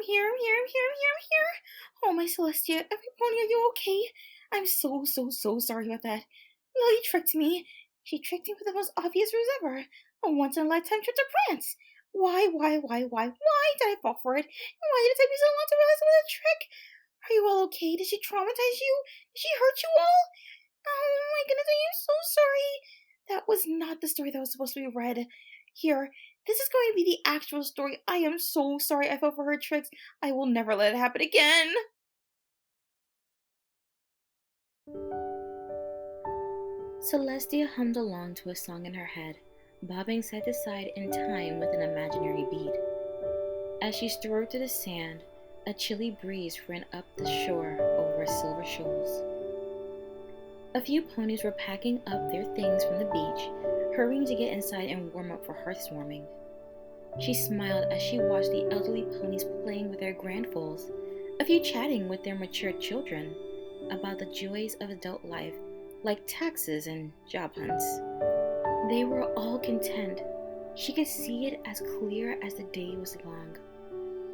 I'm here. Oh, my Celestia, every pony, are you okay? I'm so sorry about that. Lily tricked me. She tricked me with the most obvious ruse ever. A once-in-a-lifetime trip to France. Why did I fall for it? Why did it take me so long to realize it was a trick? Are you all okay? Did she traumatize you? Did she hurt you all? Oh my goodness, I am so sorry. That was not the story that was supposed to be read. Here, this is going to be the actual story. I am so sorry I fell for her tricks. I will never let it happen again. Celestia hummed along to a song in her head, bobbing side to side in time with an imaginary beat. As she strode through the sand, a chilly breeze ran up the shore over silver shoals. A few ponies were packing up their things from the beach, hurrying to get inside and warm up for Hearthswarming. She smiled as she watched the elderly ponies playing with their grand foals, a few chatting with their mature children about the joys of adult life, like taxes and job hunts. They were all content. She could see it as clear as the day was long,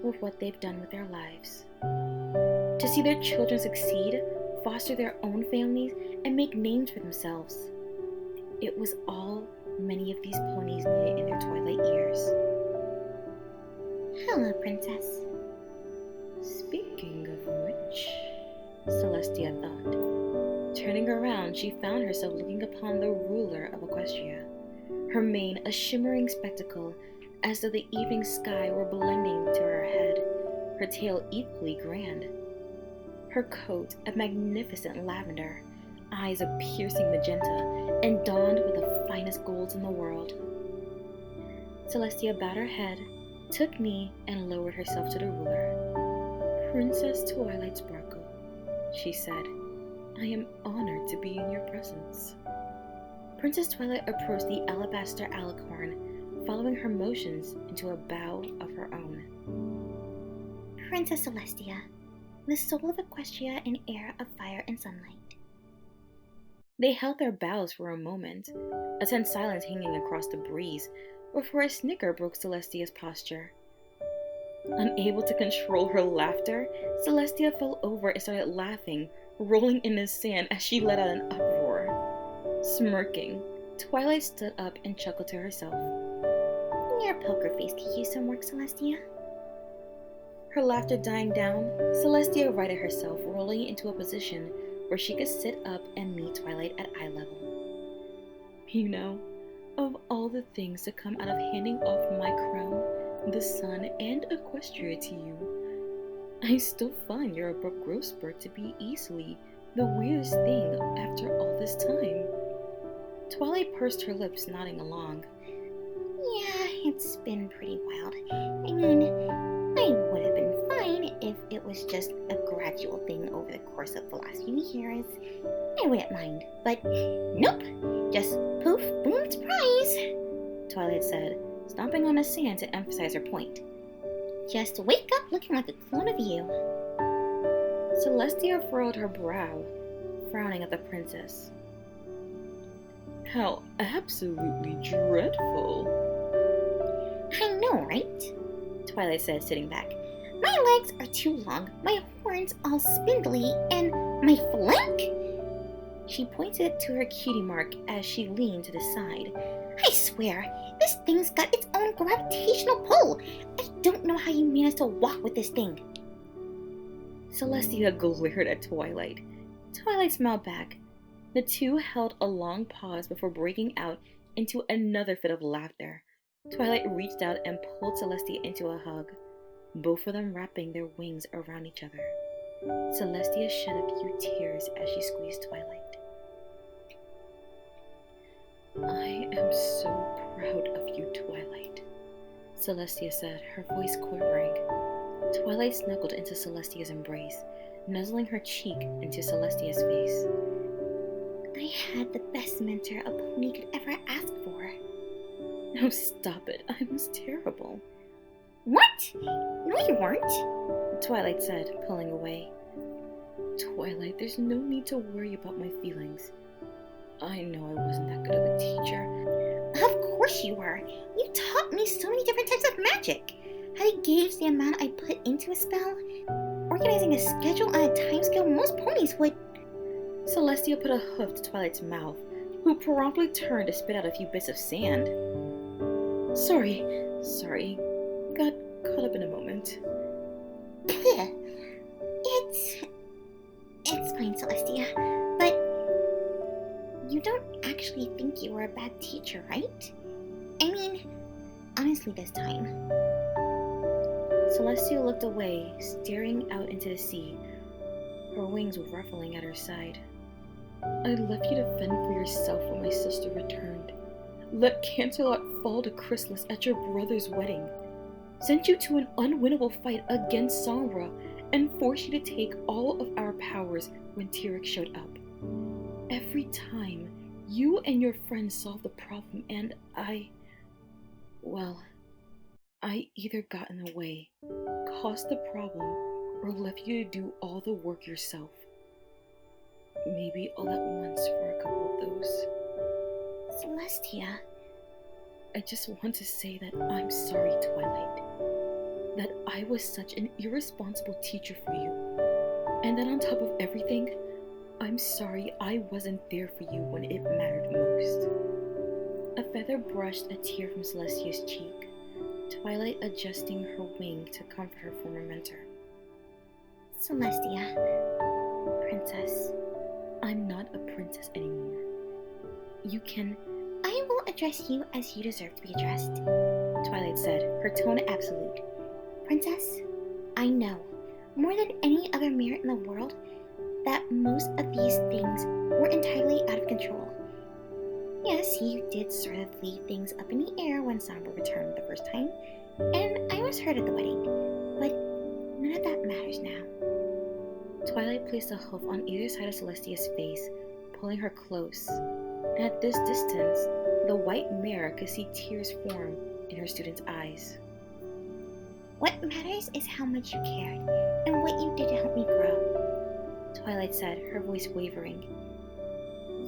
with what they've done with their lives. To see their children succeed, foster their own families, and make names for themselves. It was all many of these ponies needed in their twilight years. Hello, Princess. Speaking of which, Celestia thought. Turning around, she found herself looking upon the ruler of Equestria, her mane a shimmering spectacle, as though the evening sky were blending to her head, her tail equally grand. Her coat a magnificent lavender, eyes a piercing magenta, and donned with the finest golds in the world. Celestia bowed her head, took knee, and lowered herself to the ruler. Princess Twilight Sparkle, she said, I am honored to be in your presence. Princess Twilight approached the alabaster alicorn, following her motions into a bow of her own. Princess Celestia, the soul of Equestria and heir of fire and sunlight. They held their bows for a moment, a tense silence hanging across the breeze, before a snicker broke Celestia's posture. Unable to control her laughter, Celestia fell over and started laughing, rolling in the sand as she let out an uproar. Smirking, Twilight stood up and chuckled to herself. Your poker face could use some work, Celestia. Her laughter dying down, Celestia righted herself, rolling into a position where she could sit up and meet Twilight at eye level. You know, of all the things to come out of handing off my crown, the sun, and Equestria to you, I still find your abrupt growth spurt to be easily the weirdest thing after all this time. Twilight pursed her lips, nodding along. Yeah, it's been pretty wild. I mean, I would have been fine if it was just a gradual thing over the course of the last few years. I wouldn't mind, but nope, just poof, boom, surprise, Twilight said, stomping on the sand to emphasize her point. Just wake up looking like a clone of you. Celestia furrowed her brow, frowning at the princess. How absolutely dreadful. I know, right? Twilight said, sitting back. My legs are too long, my horns all spindly, and my flank? She pointed to her cutie mark as she leaned to the side. I swear, this thing's got its own gravitational pull. I don't know how you managed to walk with this thing. Celestia glared at Twilight. Twilight smiled back. The two held a long pause before breaking out into another fit of laughter. Twilight reached out and pulled Celestia into a hug, both of them wrapping their wings around each other. Celestia shed a few tears as she squeezed Twilight. I am so proud of you, Twilight, Celestia said, her voice quivering. Twilight snuggled into Celestia's embrace, nuzzling her cheek into Celestia's face. I had the best mentor a pony could ever ask for. Oh, stop it. I was terrible. What? No, you weren't, Twilight said, pulling away. Twilight, there's no need to worry about my feelings. I know I wasn't that good of a teacher. Of course you were. You taught me so many different types of magic. how to gauge the amount I put into a spell, organizing a schedule on a timescale most ponies would. Celestia put a hoof to Twilight's mouth, who promptly turned to spit out a few bits of sand. Sorry. Got caught up in a moment. It's fine, Celestia, but you don't actually think you were a bad teacher, right? I mean, honestly this time. Celestia looked away, staring out into the sea, her wings ruffling at her side. I left you to fend for yourself when my sister returned. Let Canterlot fall to chrysalis at your brother's wedding. Sent you to an unwinnable fight against Sombra and forced you to take all of our powers when Tyrek showed up. Every time, you and your friends solved the problem and I either got in the way, caused the problem, or left you to do all the work yourself. Maybe all at once for a couple of those. Celestia. I just want to say that I'm sorry, Twilight. That I was such an irresponsible teacher for you. And that on top of everything, I'm sorry I wasn't there for you when it mattered most. A feather brushed a tear from Celestia's cheek, Twilight adjusting her wing to comfort her former mentor. Celestia. Princess. I'm not a princess anymore. I will address you as you deserve to be addressed, Twilight said, her tone absolute. Princess, I know, more than any other mirror in the world, that most of these things were entirely out of control. Yes, you did sort of leave things up in the air when Sombra returned the first time, and I was hurt at the wedding, but none of that matters now. Twilight placed a hoof on either side of Celestia's face, pulling her close, and at this distance, the white mirror could see tears form in her student's eyes. What matters is how much you cared, and what you did to help me grow, Twilight said, her voice wavering.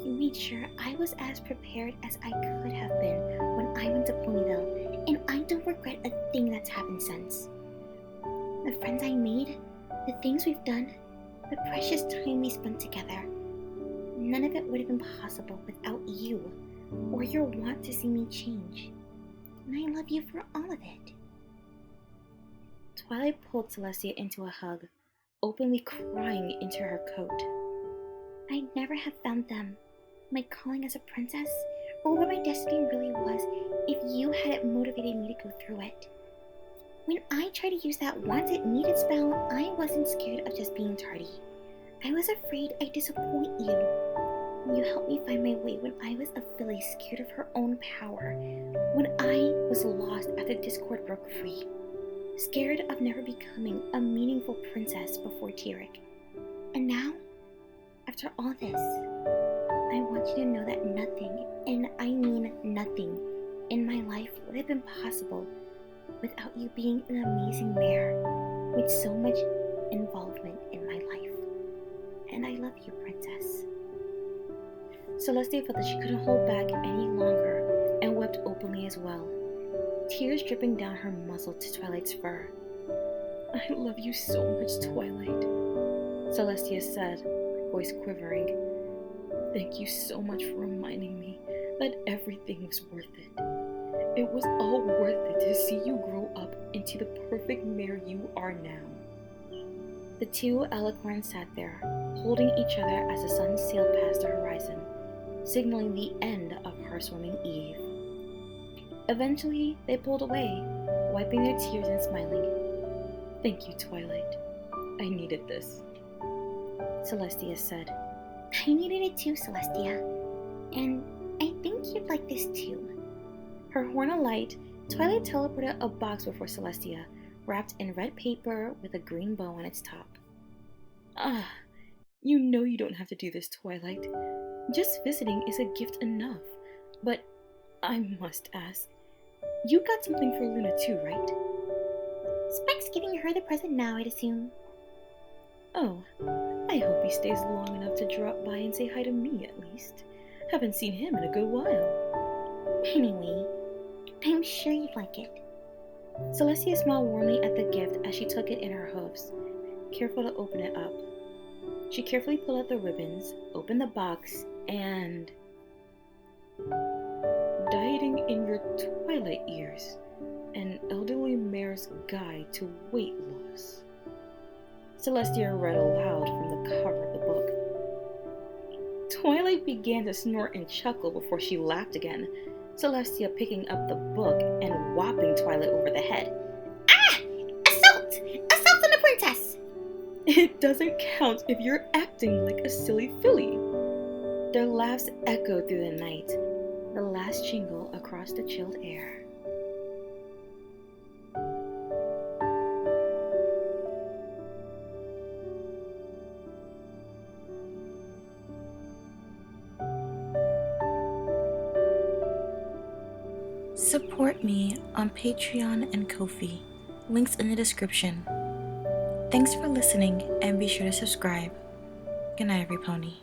You made sure I was as prepared as I could have been when I went to Ponyville, and I don't regret a thing that's happened since. The friends I made, the things we've done, the precious time we spent together, none of it would have been possible without you, or your want to see me change. And I love you for all of it. Twilight pulled Celestia into a hug, openly crying into her coat. I'd never have found them, my calling as a princess, or what my destiny really was, if you hadn't motivated me to go through it. When I tried to use that wanted needed spell, I wasn't scared of just being tardy. I was afraid I'd disappoint you. You helped me find my way when I was a filly scared of her own power, when I was lost after Discord broke free, scared of never becoming a meaningful princess before Tyrek. And now, after all this, I want you to know that nothing, and I mean nothing, in my life would have been possible without you being an amazing mare with so much involvement in my life. And I love you, Princess. Celestia felt that she couldn't hold back any longer and wept openly as well, tears dripping down her muzzle to Twilight's fur. I love you so much, Twilight, Celestia said, her voice quivering. Thank you so much for reminding me that everything was worth it. It was all worth it to see you grow up into the perfect mare you are now. The two alicorns sat there, holding each other as the sun sailed past the horizon, signaling the end of Hearthswarming Eve. Eventually, they pulled away, wiping their tears and smiling. Thank you, Twilight. I needed this, Celestia said. I needed it too, Celestia. And I think you'd like this too. Her horn alight, Twilight teleported a box before Celestia, wrapped in red paper with a green bow on its top. Ah, you know you don't have to do this, Twilight. Just visiting is a gift enough. But I must ask, you got something for Luna too, right? Spike's giving her the present now, I'd assume. Oh, I hope he stays long enough to drop by and say hi to me at least. Haven't seen him in a good while. Anyway, I'm sure you'd like it. Celestia smiled warmly at the gift as she took it in her hooves, careful to open it up. She carefully pulled out the ribbons, opened the box, and... Dieting in your Twilight years, an elderly mare's guide to weight loss. Celestia read aloud from the cover of the book. Twilight began to snort and chuckle before she laughed again, Celestia picking up the book and whopping Twilight over the head. Ah! Assault! Assault on the princess! It doesn't count if you're acting like a silly filly. Their laughs echoed through the night, the last jingle across the chilled air. Support me on Patreon and Ko-fi. Links in the description. Thanks for listening and be sure to subscribe. Good night, every pony.